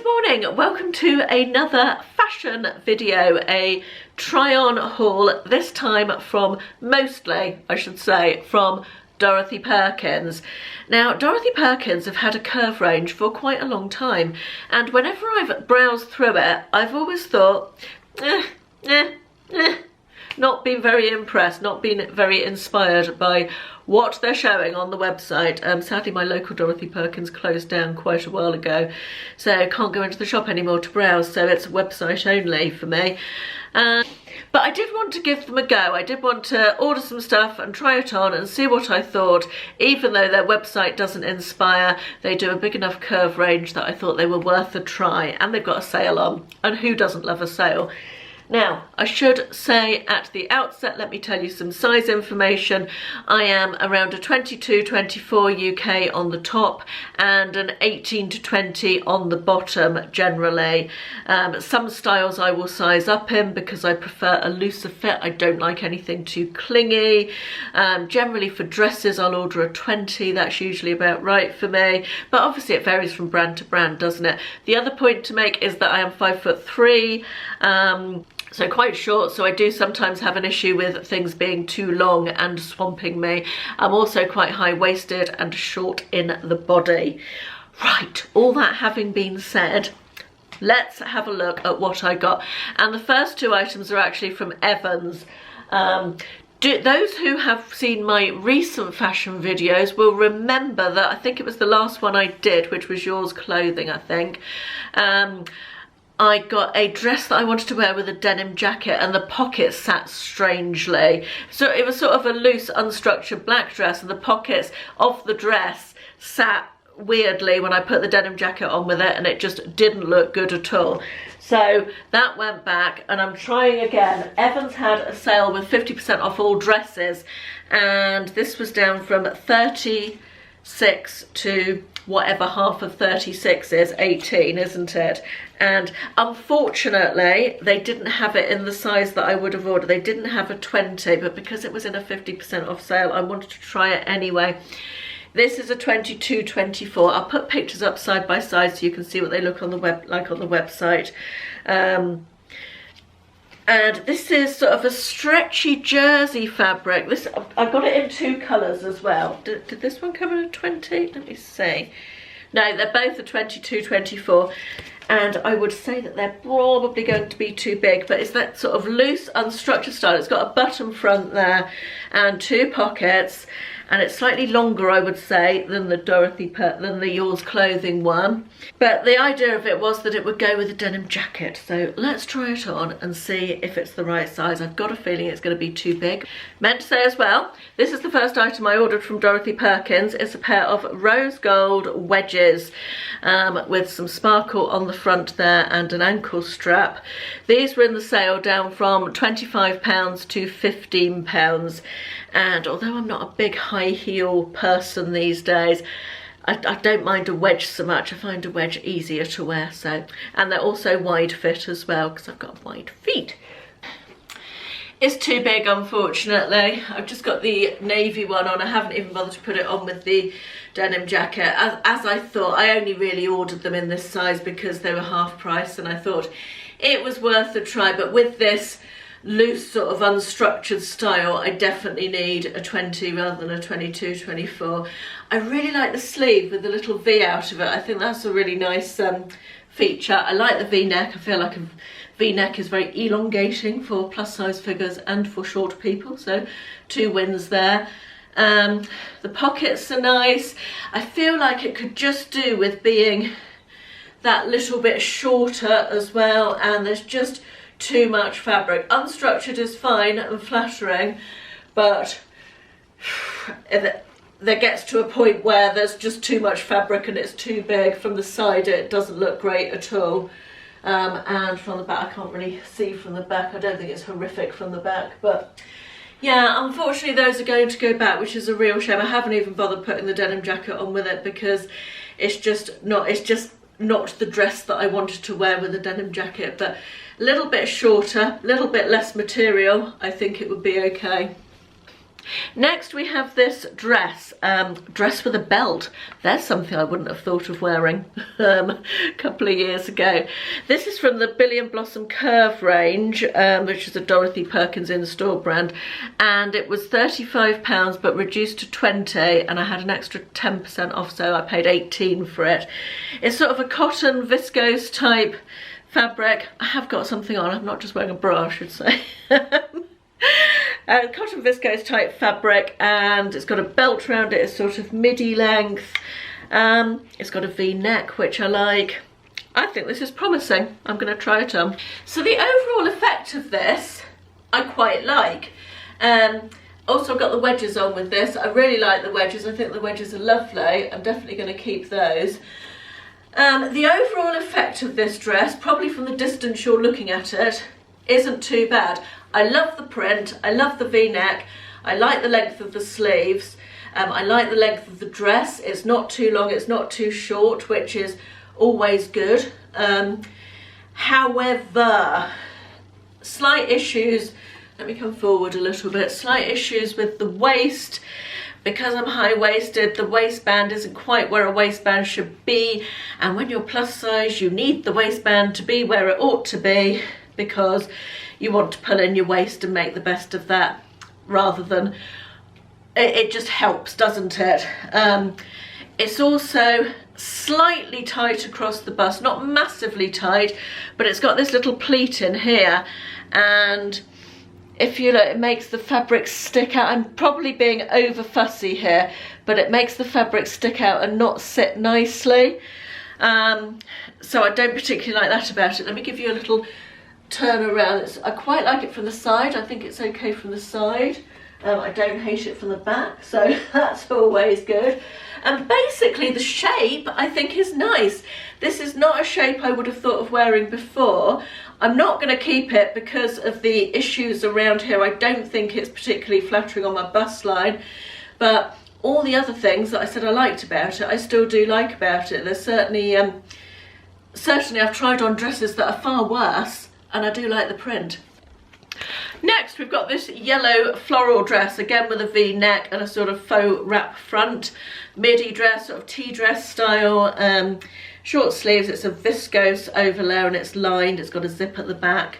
Good morning, welcome to another fashion video, a try on haul, this time from mostly, I should say, from Dorothy Perkins. Now, Dorothy Perkins have had a curve range for quite a long time, and whenever I've browsed through it, I've always thought, not been very impressed, not been very inspired by what they're showing on the website. Sadly, my local Dorothy Perkins closed down quite a while ago, so I can't go into the shop anymore to browse, so it's website only for me. But I did want to give them a go. I did want to order some stuff and try it on and see what I thought. Even though their website doesn't inspire, they do a big enough curve range that I thought they were worth a try, and they've got a sale on, and who doesn't love a sale? Now, I should say at the outset, let me tell you some size information. I am around a 22-24 UK on the top and an 18 to 20 on the bottom generally. Some styles I will size up in because I prefer a looser fit. I don't like anything too clingy. Generally for dresses I'll order a 20, that's usually about right for me. But obviously it varies from brand to brand, doesn't it? The other point to make is that I am 5'3". So quite short, so I do sometimes have an issue with things being too long and swamping me. I'm also quite high-waisted and short in the body. Right, all that having been said, let's have a look at what I got. And the first two items are actually from Evans. Those who have seen my recent fashion videos will remember that I think it was the last one I did, which was Yours Clothing, I think. I got a dress that I wanted to wear with a denim jacket, and the pockets sat strangely. So it was sort of a loose, unstructured black dress, and the pockets of the dress sat weirdly when I put the denim jacket on with it, and it just didn't look good at all. So that went back, and I'm trying again. Evans had a sale with 50% off all dresses, and this was down from 36 to whatever half of 36 is, 18, isn't it? And unfortunately they didn't have it in the size that I would have ordered. They didn't have a 20, but because it was in a 50% off sale, I wanted to try it anyway. This is a 22-24. I'll put pictures up side by side so you can see what they look on the website. And this is sort of a stretchy jersey fabric. This, I got it in two colours as well. Did this one come in a 20? Let me see. No, they're both a 22-24. And I would say that they're probably going to be too big, but it's that sort of loose, unstructured style. It's got a button front there and two pockets, and it's slightly longer, I would say, than the Yours Clothing one. But the idea of it was that it would go with a denim jacket. So let's try it on and see if it's the right size. I've got a feeling it's going to be too big. Meant to say as well, this is the first item I ordered from Dorothy Perkins. It's a pair of rose gold wedges with some sparkle on the front there and an ankle strap. These were in the sale down from £25 to £15. And although I'm not a big high heel person these days, I don't mind a wedge so much. I find a wedge easier to wear, so. And they're also wide fit as well, because I've got wide feet. It's too big, unfortunately. I've just got the navy one on. I haven't even bothered to put it on with the denim jacket. As I thought, I only really ordered them in this size because they were half price, and I thought it was worth a try. But with this loose sort of unstructured style, I definitely need a 20 rather than a 22-24. I really like the sleeve with the little V out of it. I think that's a really nice feature. I like the V-neck. I feel like a V-neck is very elongating for plus size figures and for short people, so two wins there. The pockets are nice. I feel like it could just do with being that little bit shorter as well, and there's just too much fabric. Unstructured is fine and flattering, but there gets to a point where there's just too much fabric and it's too big. From the side it doesn't look great at all, and from the back I can't really see from the back. I don't think it's horrific from the back, but yeah, unfortunately those are going to go back, which is a real shame. I haven't even bothered putting the denim jacket on with it because it's just not the dress that I wanted to wear with a denim jacket. But a little bit shorter, a little bit less material, I think it would be okay. Next we have this dress, dress with a belt. There's something I wouldn't have thought of wearing a couple of years ago. This is from the Billy and Blossom Curve range, which is a Dorothy Perkins in-store brand, and it was £35 but reduced to 20, and I had an extra 10% off, so I paid 18 for it. It's sort of a cotton viscose type fabric. I have got something on, I'm not just wearing a bra, I should say. Cotton viscose type fabric, and it's got a belt around it. It's sort of midi length. It's got a V-neck, which I like. I think this is promising. I'm going to try it on. So the overall effect of this I quite like. Also I've got the wedges on with this. I really like the wedges. I think the wedges are lovely. I'm definitely going to keep those. The overall effect of this dress, probably from the distance you're looking at it, isn't too bad. I love the print, I love the V-neck, I like the length of the sleeves, I like the length of the dress. It's not too long, it's not too short, which is always good. However, slight issues, let me come forward a little bit, slight issues with the waist. Because I'm high-waisted, the waistband isn't quite where a waistband should be, and when you're plus size you need the waistband to be where it ought to be, because you want to pull in your waist and make the best of that, rather than it just helps, doesn't it? It's also slightly tight across the bust, not massively tight, but it's got this little pleat in here, and if you look, it makes the fabric stick out. I'm probably being over fussy here, but it makes the fabric stick out and not sit nicely. So I don't particularly like that about it. Let me give you a little turn around. I quite like it from the side. I think it's okay from the side. I don't hate it from the back, so that's always good. And basically the shape I think is nice. This is not a shape I would have thought of wearing before. I'm not going to keep it because of the issues around here. I don't think it's particularly flattering on my bust line, but all the other things that I said I liked about it, I still do like about it. There's certainly I've tried on dresses that are far worse, and I do like the print. Next we've got this yellow floral dress, again with a V-neck and a sort of faux wrap front. Midi dress, sort of tea dress style, short sleeves. It's a viscose overlay and it's lined, it's got a zip at the back.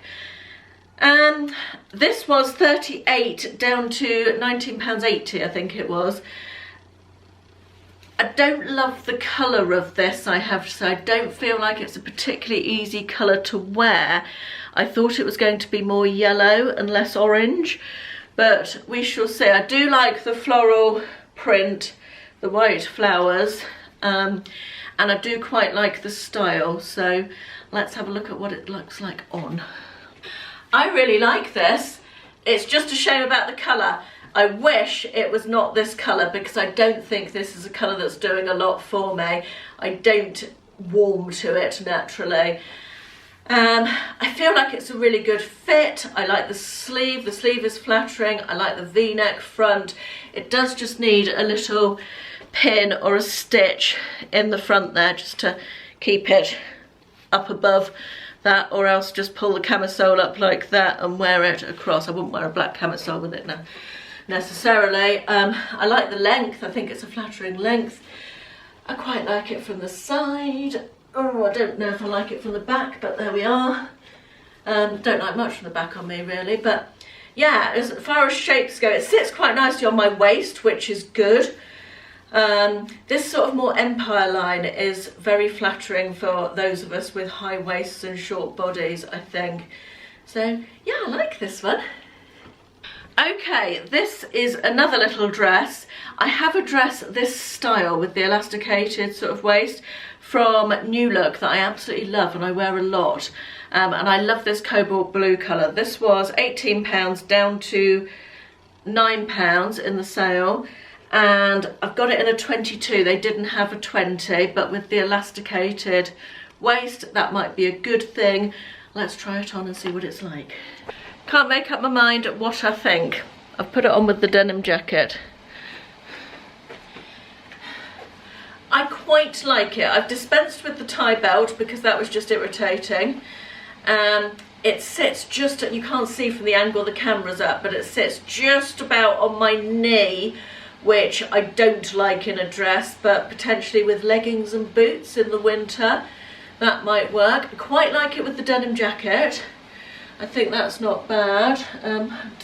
This was £38 down to £19.80 I think it was. I don't love the colour of this, I have to say. I don't feel like it's a particularly easy colour to wear. I thought it was going to be more yellow and less orange, but we shall see. I do like the floral print, the white flowers, and I do quite like the style, so let's have a look at what it looks like on. I really like this. It's just a shame about the colour. I wish it was not this colour, because I don't think this is a colour that's doing a lot for me. I don't warm to it naturally. I feel like it's a really good fit. I like the sleeve is flattering. I like the V-neck front. It does just need a little pin or a stitch in the front there just to keep it up above that, or else just pull the camisole up like that and wear it across. I wouldn't wear a black camisole with it now necessarily. I like the length. I think it's a flattering length. I quite like it from the side. Oh, I don't know if I like it from the back, but there we are. Don't like much from the back on me really, but yeah, as far as shapes go, it sits quite nicely on my waist, which is good. This sort of more empire line is very flattering for those of us with high waists and short bodies, I think. So yeah, I like this one. Okay, this is another little dress. I have a dress this style with the elasticated sort of waist from New Look that I absolutely love and I wear a lot. And I love this cobalt blue colour. This was £18 down to £9 in the sale. And I've got it in a 22. They didn't have a 20, but with the elasticated waist, that might be a good thing. Let's try it on and see what it's like. Can't make up my mind what I think. I've put it on with the denim jacket. I quite like it. I've dispensed with the tie belt because that was just irritating. it sits just, you can't see from the angle the camera's up, but it sits just about on my knee, which I don't like in a dress, but potentially with leggings and boots in the winter, that might work. I quite like it with the denim jacket. I think that's not bad.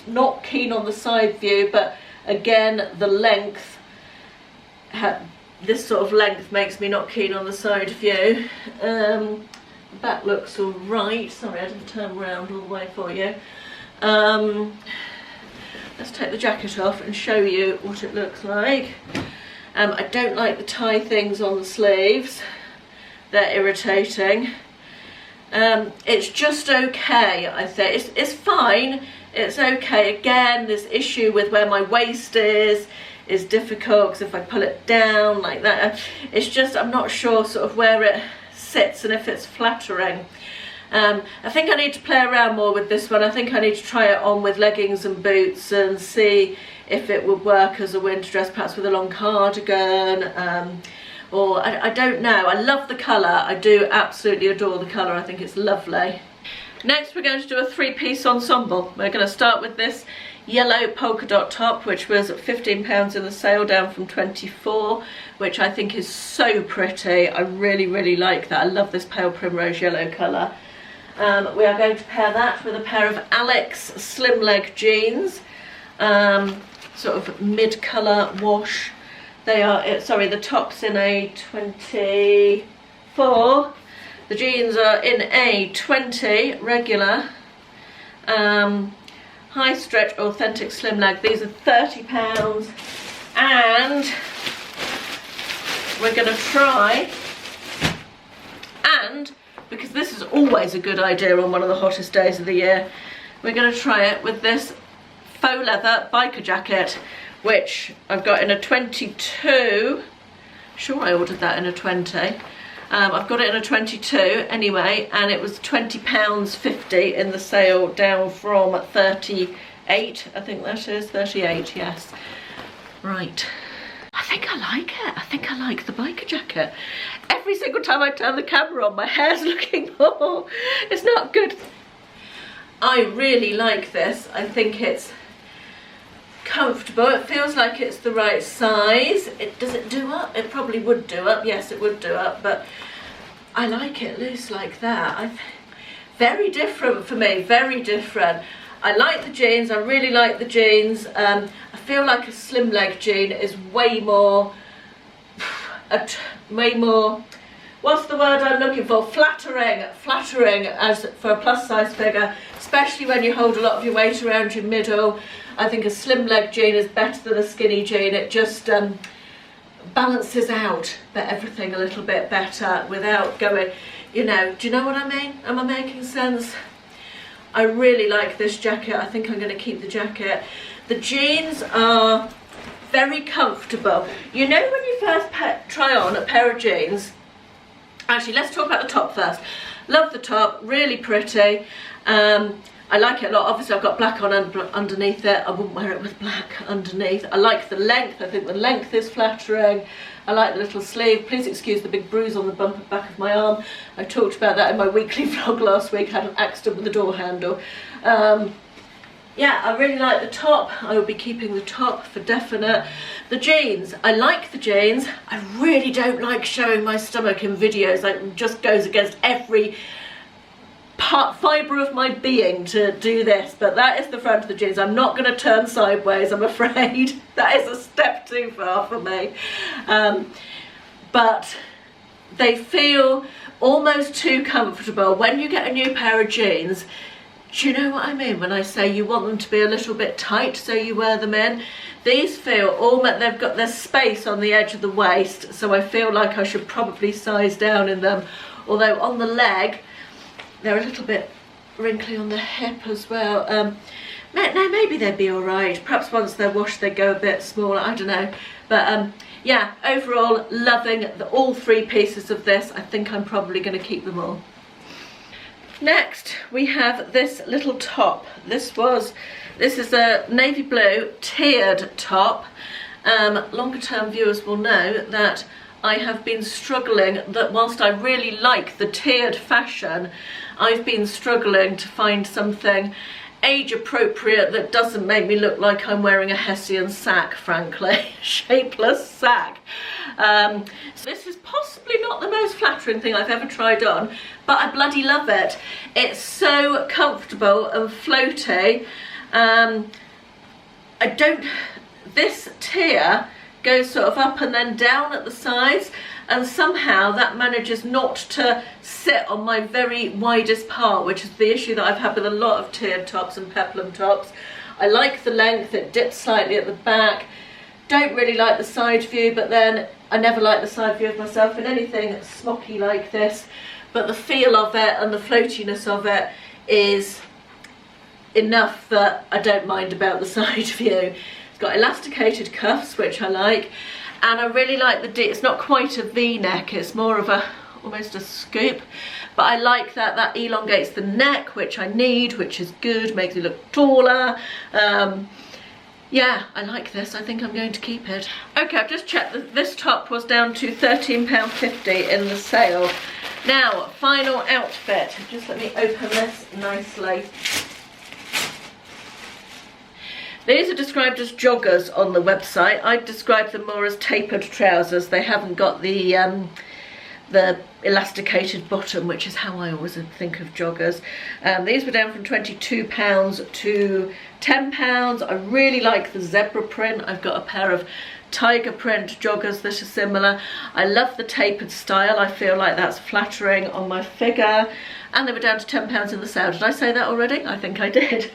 Not keen on the side view, but again, the length, this sort of length makes me not keen on the side view. Back looks all right. Sorry, I didn't turn around all the way for you. Let's take the jacket off and show you what it looks like. I don't like the tie things on the sleeves. They're irritating. It's just okay, I think. It's fine. It's okay. Again, this issue with where my waist is difficult, because if I pull it down like that, it's just, I'm not sure sort of where it sits and if it's flattering. I think I need to play around more with this one. I think I need to try it on with leggings and boots and see if it would work as a winter dress, perhaps with a long cardigan, or I don't know. I love the colour. I do absolutely adore the colour. I think it's lovely. Next we're going to do a three-piece ensemble. We're going to start with this yellow polka dot top, which was £15 in the sale, down from 24, which I think is so pretty. I really like that. I love this pale primrose yellow colour. We are going to pair that with a pair of Alex slim leg jeans, sort of mid colour wash. They are, sorry, the top's in a 24, the jeans are in a 20 regular, high stretch authentic slim leg. These are £30, and we're going to try, and because this is always a good idea on one of the hottest days of the year, we're going to try it with this faux leather biker jacket, which I've got in a 22. Sure, I ordered that in a 20. I've got it in a 22 anyway, and it was £20.50 in the sale, down from 38, I think that is, 38, yes. Right. I think I like it. I think I like the biker jacket. Every single time I turn the camera on, my hair's looking, oh, it's not good. I really like this. I think it's comfortable. It feels like it's the right size. Does it do up? It probably would do up. Yes, it would do up, but I like it loose like that. Very different for me, very different. I like the jeans. I really like the jeans. I feel like a slim leg jean is way more, what's the word I'm looking for? Flattering as for a plus size figure, especially when you hold a lot of your weight around your middle. I think a slim leg jean is better than a skinny jean. It just balances out everything a little bit better without going, you know, do you know what I mean? Am I making sense? I really like this jacket. I think I'm going to keep the jacket. The jeans are very comfortable. You know, when you first try on a pair of jeans, actually let's talk about the top first. Love the top, really pretty. I like it a lot. Obviously I've got black on underneath it. I wouldn't wear it with black underneath. I like the length. I think the length is flattering. I like the little sleeve. Please excuse the big bruise on the back of my arm. I talked about that in my weekly vlog last week. I had an accident with the door handle. Yeah, I really like the top. I will be keeping the top for definite. The jeans, I like the jeans. I really don't like showing my stomach in videos. It just goes against every fibre of my being to do this, but that is the front of the jeans. I'm not going to turn sideways, I'm afraid. That is a step too far for me. But they feel almost too comfortable. When you get a new pair of jeans, do you know what I mean when I say you want them to be a little bit tight so you wear them in? These feel almost, they've got their space on the edge of the waist, so I feel like I should probably size down in them. Although on the leg, they're a little bit wrinkly on the hip as well. No, maybe they'd be all right. Perhaps once they're washed they go a bit smaller, I don't know. But yeah, overall loving all three pieces of this. I think I'm probably going to keep them all. Next we have this little top. This is a navy blue tiered top. Longer term viewers will know that I have been struggling, that whilst I really like the tiered fashion, I've been struggling to find something age appropriate that doesn't make me look like I'm wearing a Hessian sack, frankly. Shapeless sack. So this is possibly not the most flattering thing I've ever tried on, but I bloody love it. It's so comfortable and floaty. This tier goes sort of up and then down at the sides, and somehow that manages not to sit on my very widest part, which is the issue that I've had with a lot of tiered tops and peplum tops. I like the length, it dips slightly at the back. Don't really like the side view, but then I never like the side view of myself in anything smocky like this. But the feel of it and the floatiness of it is enough that I don't mind about the side view. It's got elasticated cuffs, which I like, and I really like it's not quite a V-neck, it's more of almost a scoop, but I like that elongates the neck, which I need, which is good, makes me look taller. Yeah, I like this. I think I'm going to keep it. Okay, I've just checked that this top was down to £13.50 in the sale. Now, final outfit. Just let me open this nicely. These are described as joggers on the website. I'd describe them more as tapered trousers. They haven't got the elasticated bottom, which is how I always think of joggers. These were down from £22 to £10. I really like the zebra print. I've got a pair of tiger print joggers that are similar. I love the tapered style. I feel like that's flattering on my figure. And they were down to £10 in the sale. Did I say that already? I think I did.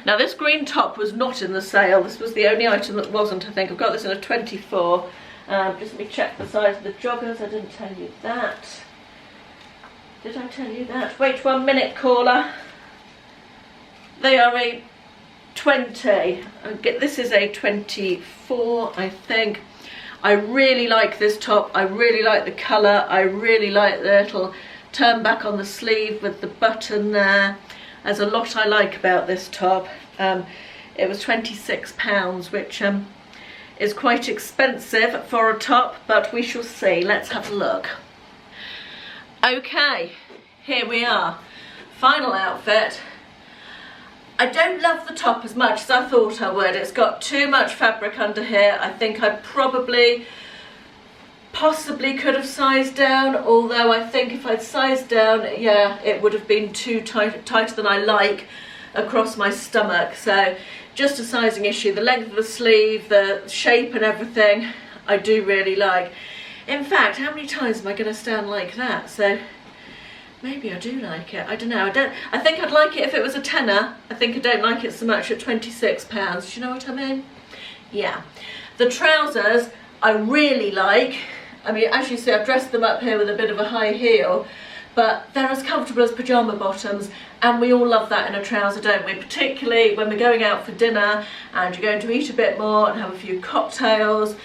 Now this green top was not in the sale. This was the only item that wasn't, I think. I've got this in a 24. Just let me check the size of the joggers. I didn't tell you that. Did I tell you that? Wait 1 minute, caller. They are a 20. This is a 24, I think. I really like this top. I really like the colour. I really like the little turn back on the sleeve with the button there. There's a lot I like about this top. It was £26, which is quite expensive for a top, but we shall see. Let's have a look. Okay, here we are. Final outfit. I don't love the top as much as I thought I would. It's got too much fabric under here. I think I possibly could have sized down, although I think if I'd sized down, yeah, it would have been too tighter than I like across my stomach. So just a sizing issue. The length of the sleeve, the shape and everything, I do really like. In fact, how many times am I going to stand like that? So maybe I do like it. I don't know. I think I'd like it if it was a tenner. I think I don't like it so much at £26. Do you know what I mean? Yeah. The trousers I really like. I mean, as you see, I've dressed them up here with a bit of a high heel, but they're as comfortable as pyjama bottoms, and we all love that in a trouser, don't we? Particularly when we're going out for dinner and you're going to eat a bit more and have a few cocktails.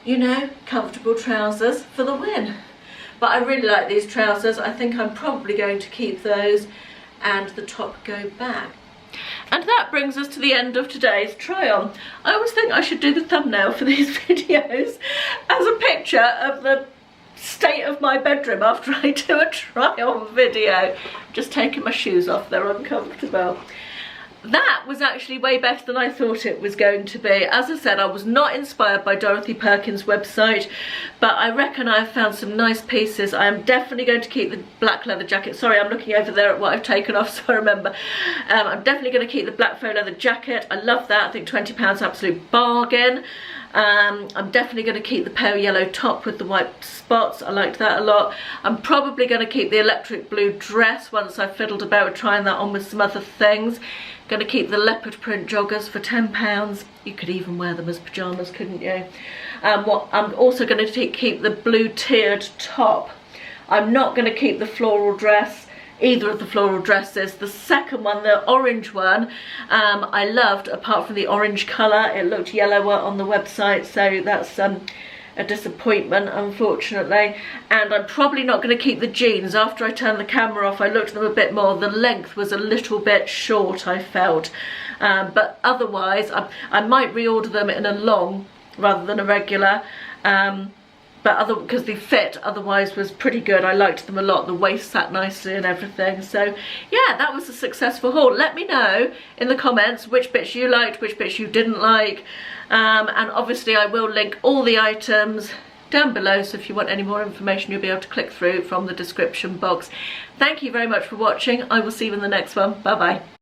You know, comfortable trousers for the win. But I really like these trousers. I think I'm probably going to keep those and the top go back. And that brings us to the end of today's try on. I always think I should do the thumbnail for these videos as a picture of the state of my bedroom after I do a try on video. Just taking my shoes off, they're uncomfortable. That was actually way better than I thought it was going to be. As I said, I was not inspired by Dorothy Perkins' website, but I reckon I've found some nice pieces. I am definitely going to keep the black leather jacket. Sorry, I'm looking over there at what I've taken off, so I remember. I'm definitely going to keep the black faux leather jacket. I love that. I think £20 absolute bargain. I'm definitely going to keep the pale yellow top with the white spots. I liked that a lot. I'm probably going to keep the electric blue dress once I've fiddled about with trying that on with some other things. Going to keep the leopard print joggers for £10. You could even wear them as pyjamas, couldn't you? I'm also going to keep the blue tiered top. I'm not going to keep the floral dress, either of the floral dresses. The second one, the orange one, I loved, apart from the orange colour. It looked yellower on the website, so that's a disappointment, unfortunately. And I'm probably not going to keep the jeans. After I turned the camera off, I looked at them a bit more. The length was a little bit short, I felt. But otherwise, I might reorder them in a long rather than a regular. but because the fit otherwise was pretty good. I liked them a lot. The waist sat nicely and everything. So yeah, that was a successful haul. Let me know in the comments which bits you liked, which bits you didn't like, and obviously I will link all the items down below, so if you want any more information you'll be able to click through from the description box. Thank you very much for watching. I will see you in the next one. Bye bye.